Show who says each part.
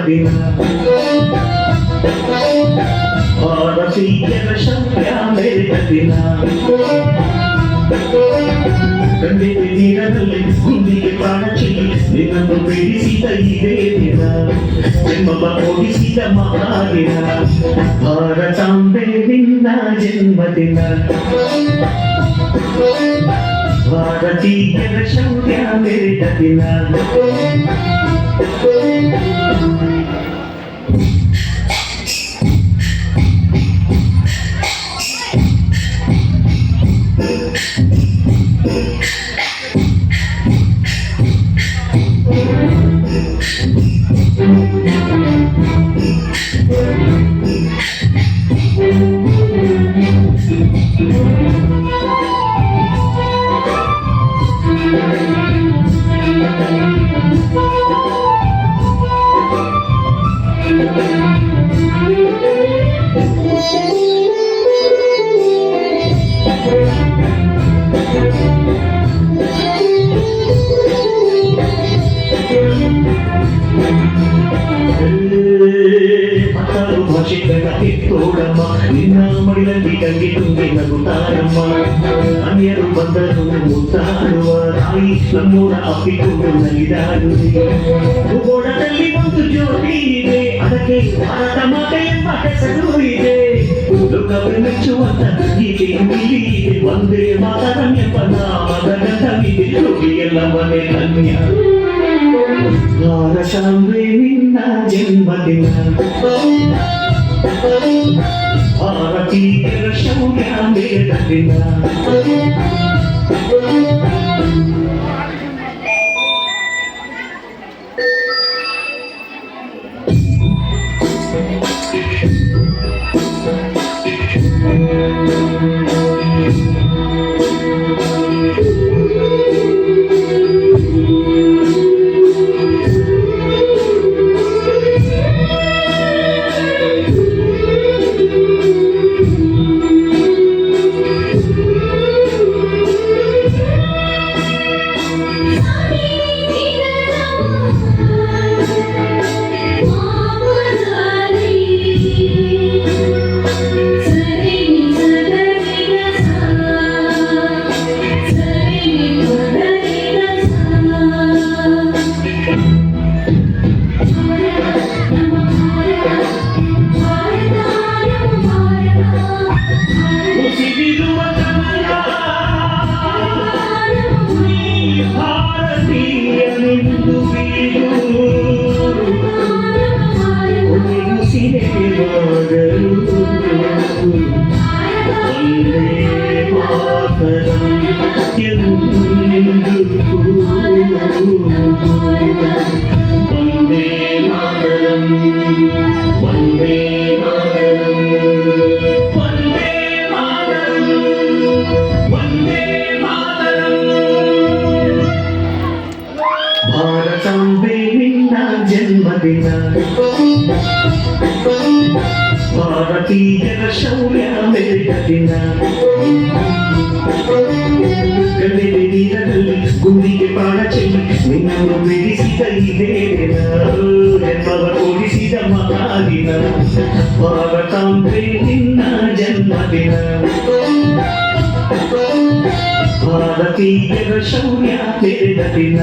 Speaker 1: ಜನ್ಮದಿನ ಭಾರತೀಯರ ಶೌರ್ಯ ಮೆರೆದ ದಿನ ಕಣ್ಣಿಗೆ ನೀರದಲ್ಲಿ ಗುಂಡಿಗೆ ಪ್ರಾಣ ಚೆಲ್ಲಿ ನಿನ್ನನ್ನು ಬಿಡಿಸಿದ ಇದೇ ದಿನ ಜನ್ಮವ ಓಡಿಸಿದ ಮಹಾದಿನ ಭಾರತಾಂಬೆ ನಿನ್ನ ಜನ್ಮದಿನ ಭಾರತೀಯರ ಶೌರ್ಯ ಮೆರೆದ ದಿನ ನಿನ್ನ ಮಡಿಲಲ್ಲಿ ತಂಗಿ ತುಂಬಿ ನಗುತ್ತಾರಮ್ಮ ಅನ್ಯರು ಬಂದರು ಮುತ್ತಾಡುವ ತಾಯಿ ನಮ್ಮೂರ ಅಪ್ಪಿಕೊಂಡು ನಲಿದಾಡುವೆ ಭೂಗೋಳದಲ್ಲಿ ಒಂದು ಜ್ಯೋತಿ ಇದೆ ಅದಕ್ಕೆ ಭಾರತ ಮಾತೆ ಎಂಬ ಹೆಸರು ಇದೆ ಲೋಕವೇ ಮೆಚ್ಚುವಂತ ಗೀತೆಯು ಇಲ್ಲಿ ಇದೆ ಒಂದೇ ಮಾತರಂ ಎಂಬ ನಾಮದ ಗಂಧವಿದೆ ಯೋಗಿಯೆಲ್ಲ ಮನೆ ಧನ್ಯ ಭಾರತಾಂಬೆ ನಿನ್ನ ಜನ್ಮದಿನ ಭಾರತೀಯರ ಶೌರ್ಯ ಮೆರೆದ ದಿನ ಭಾರತಾಂಬೆ ನಿನ್ನ ಜನ್ಮದಿನ ಭಾರತೀಯರ ಶೌರ್ಯ ಮೆರೆದ ದಿನ ಕಣ್ಣಿಗೆ ನೀರದಲ್ಲಿ ಗುಂಡಿಗೆ ಪ್ರಾಣ ಚೆಲ್ಲಿ ನಿನ್ನನ್ನು ಬಿಡಿಸಿದ ಇದೇ ದಿನ ಜನ್ಮವ ಓಡಿಸಿದ ಮಹಾದಿನ ಭಾರತಾಂಬೆ ನಿನ್ನ ಜನ್ಮದಿನ ಭಾರತೀಯರ ಶೌರ್ಯ ಮೆರೆದ ದಿನ